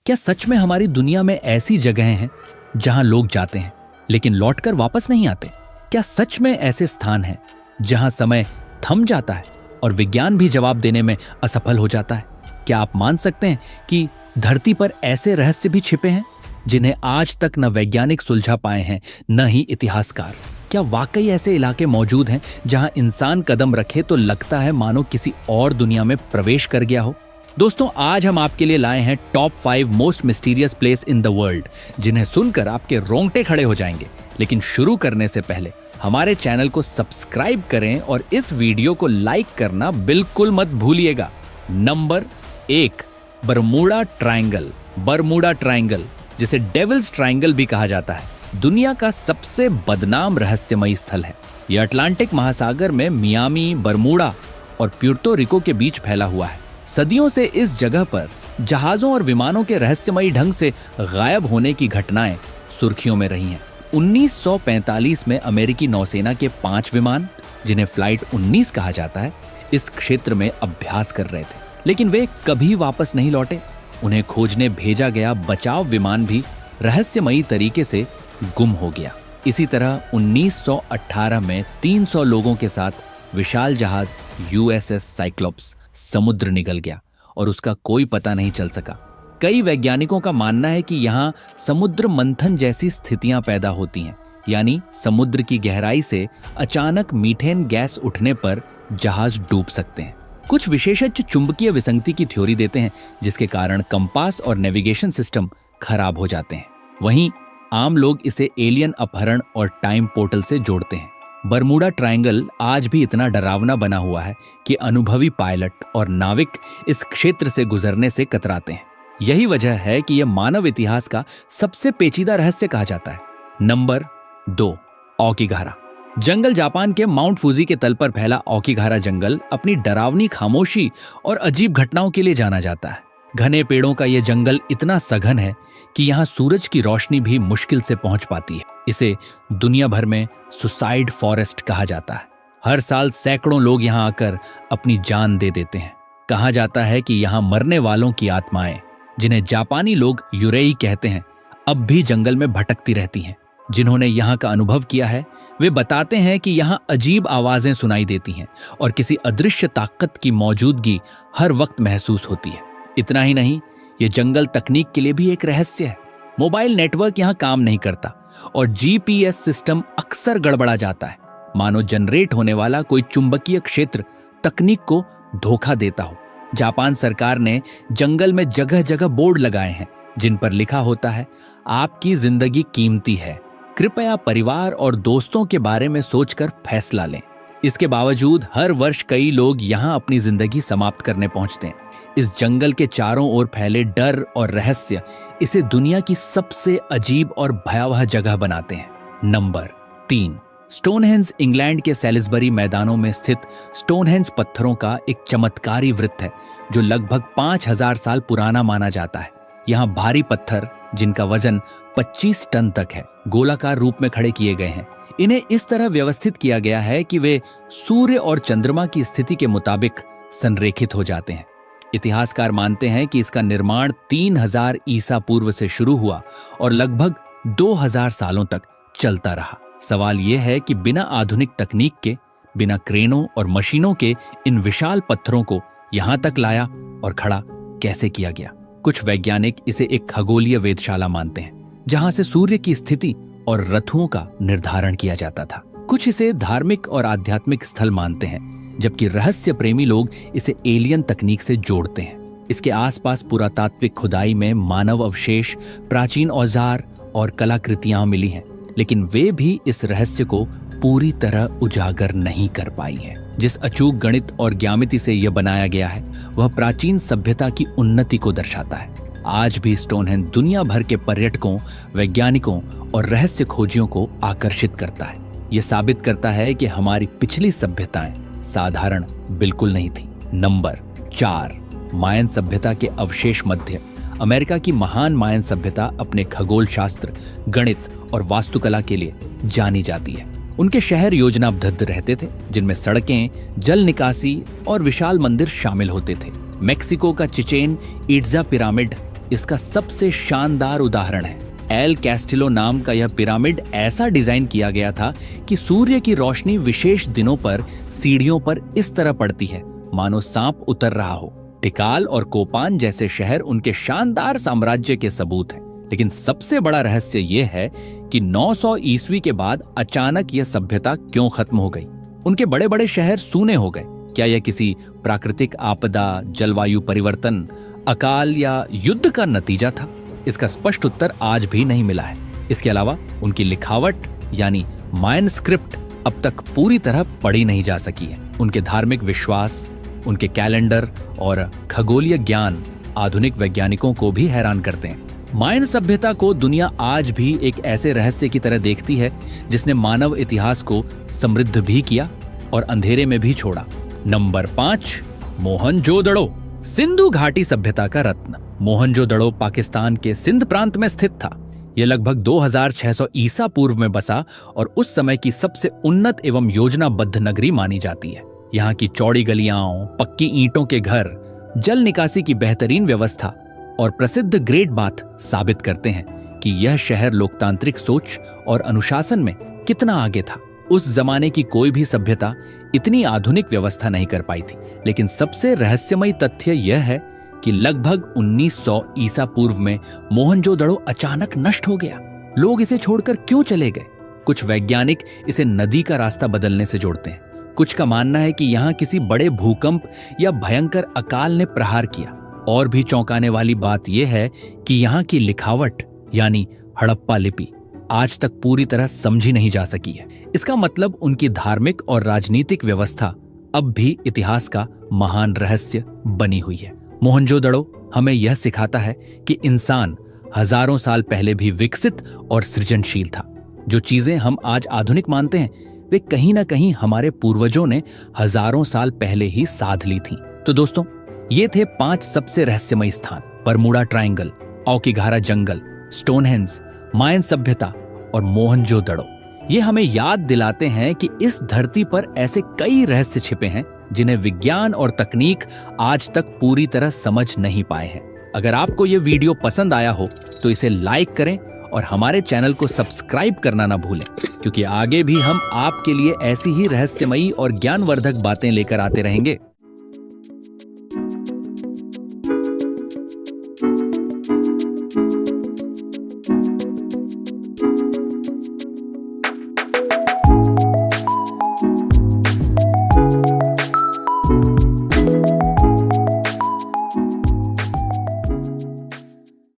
क्या सच में हमारी दुनिया में ऐसी जगहें हैं जहां लोग जाते हैं लेकिन लौटकर वापस नहीं आते? क्या सच में ऐसे स्थान हैं जहां समय थम जाता है और विज्ञान भी जवाब देने में असफल हो जाता है? क्या आप मान सकते हैं कि धरती पर ऐसे रहस्य भी छिपे हैं जिन्हें आज तक न वैज्ञानिक सुलझा पाए हैं न ही इतिहासकार? क्या वाकई ऐसे इलाके मौजूद हैं जहां इंसान कदम रखे तो लगता है मानो किसी और दुनिया में प्रवेश कर गया हो? दोस्तों, आज हम आपके लिए लाए हैं top 5 most mysterious place in the world, जिन्हें सुनकर आपके रोंगटे खड़े हो जाएंगे। लेकिन शुरू करने से पहले हमारे चैनल को सब्सक्राइब करें और इस वीडियो को लाइक करना बिल्कुल मत भूलिएगा। Number 1, Bermuda triangle. Bermuda triangle, जिसे डेविल्स ट्रायंगल भी कहा जाता है, दुनिया का सबसे बदनाम रहस्यमयी स्थल है। यह अटलांटिक महासागर में मियामी, बरमूडा और प्यूर्तो रिको के बीच फैला हुआ है। सदियों से इस जगह पर जहाजों और विमानों के रहस्यमयी ढंग से गायब होने की घटनाएं सुर्खियों में रही हैं। 1945 में अमेरिकी नौसेना के 5 विमान, जिन्हें फ्लाइट 19 कहा जाता है, इस क्षेत्र में अभ्यास कर रहे थे, लेकिन वे कभी वापस नहीं लौटे। उन्हें खोजने भेजा गया बचाव विमान भी रहस्यमयी तरीके से गुम हो गया। इसी तरह 1918 में 300 लोगों के साथ विशाल जहाज USS साइक्लोप्स समुद्र निगल गया और उसका कोई पता नहीं चल सका। कई वैज्ञानिकों का मानना है कि यहाँ समुद्र मंथन जैसी स्थितियां पैदा होती हैं, यानी समुद्र की गहराई से अचानक मीथेन गैस उठने पर जहाज डूब सकते हैं। कुछ विशेषज्ञ चुंबकीय विसंगति की थ्योरी देते हैं, जिसके कारण कंपास और नेविगेशन सिस्टम खराब हो जाते हैं। वहीं आम लोग इसे एलियन अपहरण और टाइम पोर्टल से जोड़ते हैं। बरमूडा ट्रायंगल आज भी इतना डरावना बना हुआ है कि अनुभवी पायलट और नाविक इस क्षेत्र से गुजरने से कतराते हैं। यही वजह है कि यह मानव इतिहास का सबसे पेचीदा रहस्य कहा जाता है। नंबर 2, ओकिगारा जंगल। जापान के माउंट फूजी के तल पर फैला ओकिगारा जंगल अपनी डरावनी खामोशी और अजीब घटनाओं के लिए जाना जाता है। घने पेड़ों का यह जंगल इतना सघन है कि यहाँ सूरज की रोशनी भी मुश्किल से पहुंच पाती है। इसे दुनिया भर में सुसाइड फॉरेस्ट कहा जाता है। हर साल सैकड़ों लोग यहाँ आकर अपनी जान दे देते हैं। कहा जाता है कि यहाँ मरने वालों की आत्माएं, जिन्हें जापानी लोग युरेई कहते हैं, अब भी जंगल में भटकती रहती हैं। जिन्होंने यहाँ का अनुभव किया है वे बताते हैं कि यहाँ अजीब आवाजें सुनाई देती हैं और किसी अदृश्य ताकत की मौजूदगी हर वक्त महसूस होती है। इतना ही नहीं, ये जंगल तकनीक के लिए भी एक रहस्य है। मोबाइल नेटवर्क यहाँ काम नहीं करता और GPS सिस्टम अक्सर गड़बड़ा जाता है, मानो जनरेट होने वाला कोई चुंबकीय क्षेत्र तकनीक को धोखा देता हो। जापान सरकार ने जंगल में जगह जगह बोर्ड लगाए हैं जिन पर लिखा होता है, आपकी जिंदगी कीमती है, कृपया परिवार और दोस्तों के बारे में सोचकर फैसला लें। इसके बावजूद हर वर्ष कई लोग यहाँ अपनी जिंदगी समाप्त करने पहुंचते हैं। इस जंगल के चारों ओर फैले डर और रहस्य इसे दुनिया की सबसे अजीब और भयावह जगह बनाते हैं। Number 3, Stonehenge. इंग्लैंड के सैलिसबरी मैदानों में स्थित स्टोनहेंज पत्थरों का एक चमत्कारी वृत्त है जो लगभग 5000 साल पुराना माना जाता है। यहाँ भारी पत्थर, जिनका वजन 25 टन तक है, गोलाकार रूप में खड़े किए गए हैं। इन्हें इस तरह व्यवस्थित किया गया है कि वे सूर्य और चंद्रमा की स्थिति के मुताबिक संरेखित हो जाते हैं। इतिहासकार मानते हैं कि इसका निर्माण 3000 ईसा पूर्व से शुरू हुआ और लगभग 2000 सालों तक चलता रहा। सवाल यह है कि बिना आधुनिक तकनीक के, बिना क्रेनों और मशीनों के इन विशाल पत्थरों को यहां तक लाया और खड़ा कैसे किया गया? कुछ वैज्ञानिक इसे एक खगोलीय वेधशाला मानते हैं, जहां से सूर्य की स्थिति और ऋतुओं का निर्धारण किया जाता था। कुछ इसे धार्मिक और आध्यात्मिक स्थल मानते हैं, जबकि रहस्य प्रेमी लोग इसे एलियन तकनीक से जोड़ते हैं। इसके आसपास पुरातात्विक खुदाई में मानव अवशेष, प्राचीन औजार और कलाकृतियां मिली हैं, लेकिन वे भी इस रहस्य को पूरी तरह उजागर नहीं कर पाई हैं। जिस अचूक गणित और ज्यामिति से यह बनाया गया है वह प्राचीन सभ्यता की उन्नति को दर्शाता है। आज भी स्टोनहेंज दुनिया भर के पर्यटकों, वैज्ञानिकों और रहस्य खोजियों को आकर्षित करता है। यह साबित करता है कि हमारी पिछली सभ्यताएं साधारण बिल्कुल नहीं थी। नंबर 4, मायन सभ्यता के अवशेष। मध्य अमेरिका की महान मायन सभ्यता अपने खगोल शास्त्र, गणित और वास्तुकला के लिए जानी जाती है। उनके शहर योजनाबद्ध रहते थे, जिनमें सड़कें, जल निकासी और विशाल मंदिर शामिल होते थे। मेक्सिको का चिचेन इट्जा पिरामिड इसका सबसे शानदार उदाहरण है। एल कैस्टिलो नाम का यह पिरामिड ऐसा डिजाइन किया गया था कि सूर्य की रोशनी विशेष दिनों पर सीढ़ियों पर इस तरह पड़ती है मानो सांप उतर रहा हो। टिकाल और कोपान जैसे शहर उनके शानदार साम्राज्य के सबूत हैं। लेकिन सबसे बड़ा रहस्य यह है कि 900 ईस्वी के बाद अचानक यह सभ्यता क्यों खत्म हो गई। उनके बड़े बड़े शहर सूने हो गए। क्या यह किसी प्राकृतिक आपदा, जलवायु परिवर्तन, अकाल या युद्ध का नतीजा था? इसका स्पष्ट उत्तर आज भी नहीं मिला है। इसके अलावा उनकी लिखावट यानी मायन स्क्रिप्ट अब तक पूरी तरह पढ़ी नहीं जा सकी है। उनके धार्मिक विश्वास, उनके कैलेंडर और खगोलीय ज्ञान आधुनिक वैज्ञानिकों को भी हैरान करते हैं। मायन सभ्यता को दुनिया आज भी एक ऐसे रहस्य की तरह देखती है जिसने मानव इतिहास को समृद्ध भी किया और अंधेरे में भी छोड़ा। नंबर 5, मोहनजोदड़ो, सिंधु घाटी सभ्यता का रत्न। मोहनजोदड़ो पाकिस्तान के सिंध प्रांत में स्थित था। यह लगभग 2600 ईसा पूर्व में बसा और उस समय की सबसे उन्नत एवं योजनाबद्ध नगरी मानी जाती है। यहाँ की चौड़ी गलियां, पक्की ईंटों के घर, जल निकासी की बेहतरीन व्यवस्था और प्रसिद्ध ग्रेट बाथ साबित करते हैं कि यह शहर लोकतांत्रिक सोच और अनुशासन में कितना आगे था। उस जमाने की कोई भी सभ्यता इतनी आधुनिक व्यवस्था नहीं कर पाई थी। लेकिन सबसे रहस्यमयी तथ्य यह है कि लगभग 1900 ईसा पूर्व में मोहनजोदड़ो अचानक नष्ट हो गया। लोग इसे छोड़कर क्यों चले गए? कुछ वैज्ञानिक इसे नदी का रास्ता बदलने से जोड़ते हैं। कुछ का मानना है कि यहाँ किसी बड़े भूकंप या भयंकर अकाल ने प्रहार किया। और भी चौंकाने वाली बात यह है कि यहाँ की लिखावट यानी हड़प्पा लिपि आज तक पूरी तरह समझी नहीं जा सकी है। इसका मतलब उनकी धार्मिक और राजनीतिक व्यवस्था अब भी इतिहास का महान रहस्य बनी हुई है। मोहनजोदड़ो हमें यह सिखाता है कि इंसान हजारों साल पहले भी विकसित और सृजनशील था। जो चीजें हम आज आधुनिक मानते हैं वे कहीं ना कहीं हमारे पूर्वजों ने हजारों साल पहले ही साध ली थीं। तो दोस्तों, ये थे 5 सबसे रहस्यमयी स्थान। बरमूडा ट्रायंगल, औकीघारा जंगल, स्टोनहेंज, मायन सभ्यता और मोहनजोदड़ो। ये हमें याद दिलाते हैं कि इस धरती पर ऐसे कई रहस्य छिपे हैं जिन्हें विज्ञान और तकनीक आज तक पूरी तरह समझ नहीं पाए हैं। अगर आपको ये वीडियो पसंद आया हो तो इसे लाइक करें और हमारे चैनल को सब्सक्राइब करना ना भूलें, क्योंकि आगे भी हम आपके लिए ऐसी ही रहस्यमयी और ज्ञानवर्धक बातें लेकर आते रहेंगे।